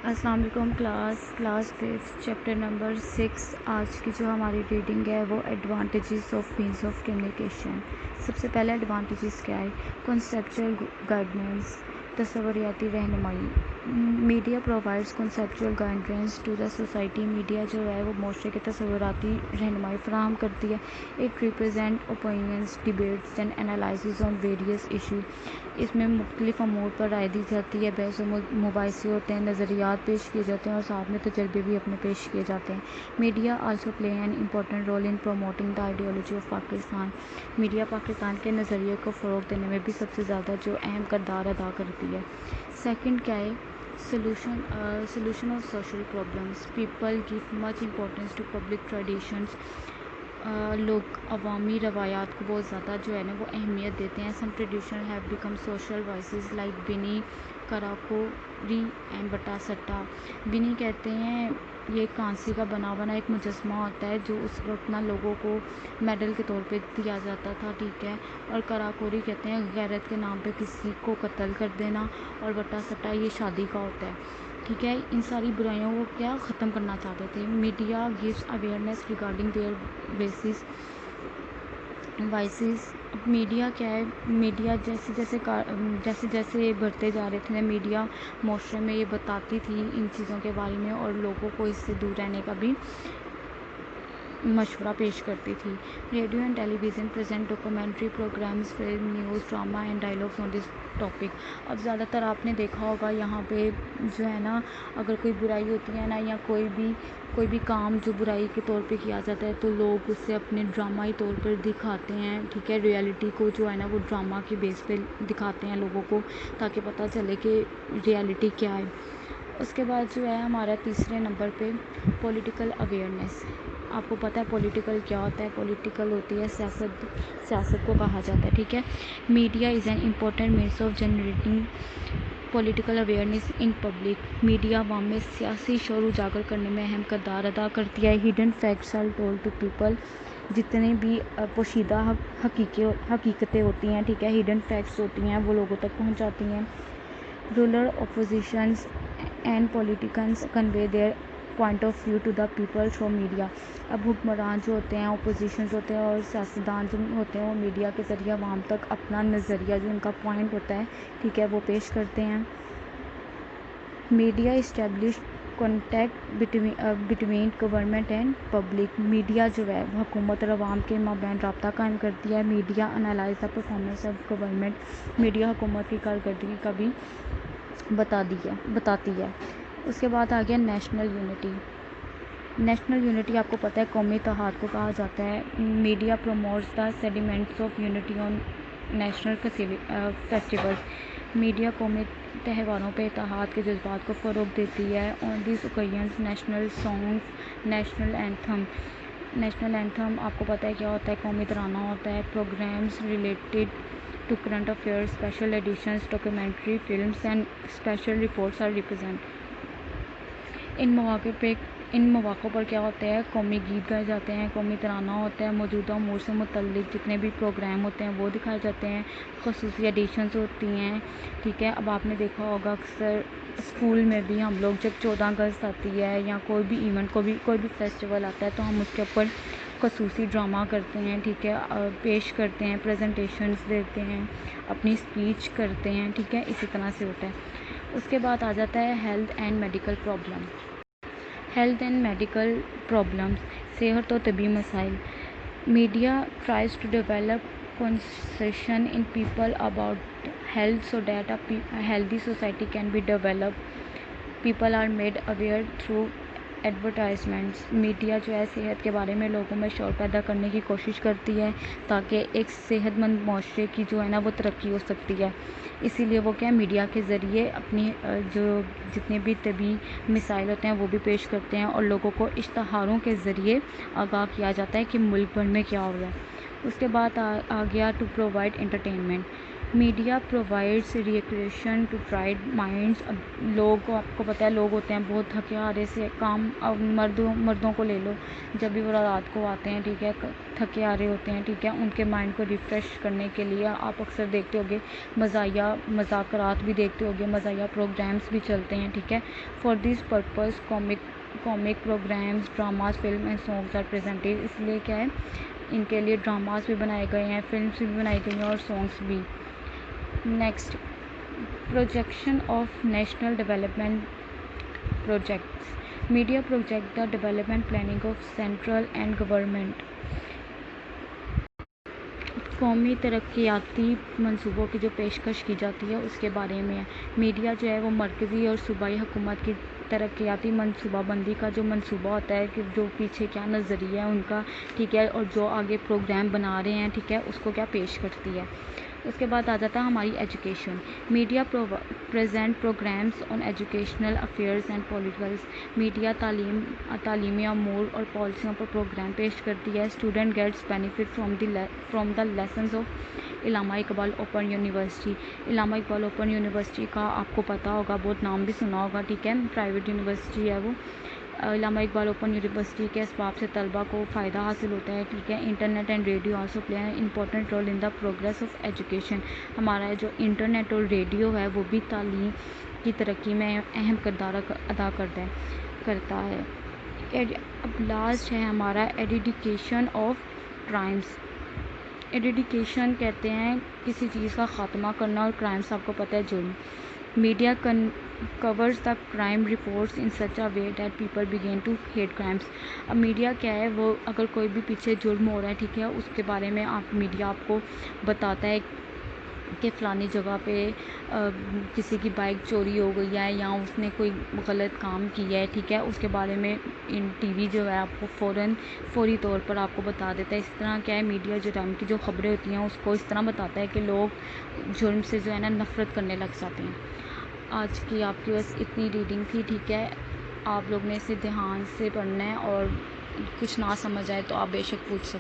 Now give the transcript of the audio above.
السلام علیکم class 5 chapter number 6. آج کی جو ہماری ریڈنگ ہے وہ advantages of means of communication. سب سے پہلے ایڈوانٹیجز کیا ہے؟ کنسیپچل گائیڈنس، تصوریاتی رہنمائی. Media provides conceptual guidance to the society. Media جو ہے وہ معاشرے کے تصوراتی رہنمائی فراہم کرتی ہے. It represent opinions, debates and analysis on various issue. اس میں مختلف امور پر رائے دی جاتی ہے، بحث و مباحثے ہوتے ہیں، نظریات پیش کیے جاتے ہیں اور ساتھ میں تجربے بھی اپنے پیش کیے جاتے ہیں. Media also play an important role in promoting the ideology of Pakistan. Media Pakistan کے نظریے کو فروغ دینے میں بھی سب سے زیادہ جو اہم کردار ادا کرتی ہے. سیکنڈ کیا ہے؟ Solution of social problems. People give much importance to public traditions. لوگ عوامی روایات کو بہت زیادہ جو ہے نا وہ اہمیت دیتے ہیں. Some tradition have become social voices like بینی، کراکوری اینڈ بٹا سٹا. بینی کہتے ہیں یہ کانسی کا بنا ایک مجسمہ ہوتا ہے جو اس وقت نا لوگوں کو میڈل کے طور پہ دیا جاتا تھا، ٹھیک ہے. اور کراکوری کہتے ہیں غیرت کے نام پہ کسی کو قتل کر دینا. اور بٹا سٹا یہ شادی کا ہوتا ہے، ٹھیک ہے. ان ساری برائیوں کو کیا ختم کرنا چاہتے تھے. Media gives awareness regarding their voices. Media کیا ہے؟ میڈیا جیسے جیسے بڑھتے جا رہے تھے میڈیا معاشرے میں یہ بتاتی تھی ان چیزوں کے بارے میں اور لوگوں کو اس سے دور رہنے کا بھی مشورہ پیش کرتی تھی. Radio and television present documentary programmes, film, news, drama and dialogues on this topic. اب زیادہ تر آپ نے دیکھا ہوگا یہاں پہ جو ہے نا اگر کوئی برائی ہوتی ہے نا یا کوئی بھی کام جو برائی کے طور پہ کیا جاتا ہے تو لوگ اسے اپنے ڈرامائی طور پر دکھاتے ہیں، ٹھیک ہے. ریئلٹی کو جو ہے نا وہ ڈرامہ کے بیس پہ دکھاتے ہیں لوگوں کو تاکہ پتہ چلے کہ ریئلٹی کیا ہے. اس کے بعد جو ہے ہمارا تیسرے نمبر پہ پولیٹیکل اویئرنیس. آپ کو پتہ ہے پولیٹیکل کیا ہوتا ہے؟ پولیٹیکل ہوتی ہے سیاست کو کہا جاتا ہے، ٹھیک ہے. Media is an important means of generating political awareness in public. Media عوام میں سیاسی شعور اجاگر کرنے میں اہم کردار ادا کرتی ہے. Hidden facts are told to people. جتنی بھی پوشیدہ حقیقتیں ہوتی ہیں، ٹھیک ہے، ہڈن فیکٹس ہوتی ہیں وہ لوگوں تک پہنچاتی ہیں. Ruler oppositions and politicians convey their point of view to the people through media. اب حکمران جو ہوتے ہیں، اپوزیشنز ہوتے ہیں اور سیاستدان جو ہوتے ہیں وہ میڈیا کے ذریعے عوام تک اپنا نظریہ جو ان کا پوائنٹ ہوتا ہے، ٹھیک ہے، وہ پیش کرتے ہیں. Media establish contact between government and public. Media جو ہے وہ حکومت اور عوام کے مابین رابطہ قائم کرتی ہے. Media analyse the performance of government. Media حکومت کی کارکردگی کا بھی بتاتی ہے. اس کے بعد آ گیا نیشنل یونٹی. نیشنل یونٹی آپ کو پتہ ہے قومی اتحاد کو کہا جاتا ہے. Media promotes the sentiments of unity on national festivals. Media قومی تہواروں پہ اتحاد کے جذبات کو فروغ دیتی ہے. On these occasions national songs, national anthem. National anthem آپ کو پتہ ہے کیا ہوتا ہے؟ قومی ترانہ ہوتا ہے. Programmes related to current affairs, special editions, documentary films and special reports are represent. ان مواقع پر کیا ہوتا ہے؟ قومی گیت گائے جاتے ہیں، قومی ترانہ ہوتا ہے، موجودہ امور سے متعلق جتنے بھی پروگرام ہوتے ہیں وہ دکھائے جاتے ہیں. خصوصی ایڈیشنز ہوتی ہیں، ٹھیک ہے. اب آپ نے دیکھا ہوگا اکثر اسکول میں بھی ہم لوگ جب 14 اگست آتی ہے یا کوئی بھی ایونٹ کوئی بھی فیسٹیول آتا ہے تو ہم اس کے اوپر خصوصی ڈرامہ کرتے ہیں، ٹھیک ہے، پیش کرتے ہیں، پریزنٹیشنز دیتے ہیں، اپنی اسپیچ کرتے ہیں، ٹھیک ہے. اسی طرح سے ہوتا ہے. اس کے بعد آ جاتا ہے health and medical problem. Health and medical problems, صحت اور طبی مسائل. Media tries to develop concession in people about health so that a healthy society can be develop. People are made aware through advertisements. Media جو ہے صحت کے بارے میں لوگوں میں شعور پیدا کرنے کی کوشش کرتی ہے تاکہ ایک صحت مند معاشرے کی جو ہے نا وہ ترقی ہو سکتی ہے. اسی لیے وہ کیا میڈیا کے ذریعے اپنی جو جتنے بھی طبی مسائل ہوتے ہیں وہ بھی پیش کرتے ہیں اور لوگوں کو اشتہاروں کے ذریعے آگاہ کیا جاتا ہے کہ ملک بھر میں کیا ہو رہا ہے. اس کے بعد آ گیا to provide entertainment. Media provides recreation to tired minds. اب لوگ آپ کو پتہ ہے لوگ ہوتے ہیں بہت تھکے ہارے سے کام. اب مردوں کو لے لو, جب بھی وہ رات کو آتے ہیں ٹھیک ہے, تھکے ہارے ہوتے ہیں ٹھیک ہے, ان کے مائنڈ کو ریفریش کرنے کے لیے آپ اکثر دیکھتے ہوگے مزاحیہ مذاکرات بھی دیکھتے ہوگے, مزاحیہ پروگرامس بھی چلتے ہیں ٹھیک ہے. For this purpose comic programmes, dramas, film and songs are presented. اس لیے کیا ہے ان کے لیے ڈراماز بھی بنائے گئے ہیں, فلمس بھی بنائی گئی ہیں اور سانگس بھی. Next, projection of national development projects. Media project the development planning of central and government. قومی ترقیاتی منصوبوں کی جو پیشکش کی جاتی ہے اس کے بارے میں ہے. میڈیا جو ہے وہ مرکزی اور صوبائی حکومت کی ترقیاتی منصوبہ بندی کا جو منصوبہ ہوتا ہے کہ جو پیچھے کیا نظریہ ہے ان کا ٹھیک ہے, اور جو آگے پروگرام بنا رہے ہیں ٹھیک ہے, اس کو کیا پیش کرتی ہے. اس کے بعد آ جاتا ہے ہماری education. Media present programmes on educational affairs and politicals. Media تعلیمی امور اور پالیسیوں پر پروگرام پیش کرتی ہے. Student gets benefit from the lessons of Allama Iqbal open university. Allama Iqbal open university کا آپ کو پتہ ہوگا, بہت نام بھی سنا ہوگا ٹھیک ہے, پرائیویٹ یونیورسٹی ہے وہ. علامہ اقبال اوپن یونیورسٹی کے اسباب سے طلبہ کو فائدہ حاصل ہوتا ہے ٹھیک ہے. Internet and radio also play an important role in the progress of education. ہمارا جو انٹرنیٹ اور ریڈیو ہے وہ بھی تعلیم کی ترقی میں اہم کردار ادا کرتا ہے. اب لاسٹ ہے ہمارا ایریڈیکیشن آف کرائمس. ایریڈیکیشن کہتے ہیں کسی چیز کا خاتمہ کرنا, اور کرائمس آپ کو پتہ ہے جرم. Media covers the crime reports in such a way that people begin to hate crimes. اب میڈیا کیا ہے, وہ اگر کوئی بھی پیچھے جرم ہو رہا ہے ٹھیک ہے, اس کے بارے میں میڈیا آپ کو بتاتا ہے کہ فلانی جگہ پہ کسی کی بائک چوری ہو گئی ہے یا اس نے کوئی غلط کام کیا ہے ٹھیک ہے, اس کے بارے میں ٹی وی جو ہے آپ کو فوری طور پر آپ کو بتا دیتا ہے. اس طرح کیا ہے میڈیا جرائم کی جو خبریں ہوتی ہیں اس کو اس طرح بتاتا ہے کہ لوگ جرم سے جو ہے نا نفرت کرنے لگ جاتے ہیں. آج کی آپ کی بس اتنی ریڈنگ تھی ٹھیک ہے. آپ لوگ نے اسے دھیان سے پڑھنا ہے, اور کچھ نہ سمجھ آئے تو آپ بے شک پوچھ سکتے ہیں.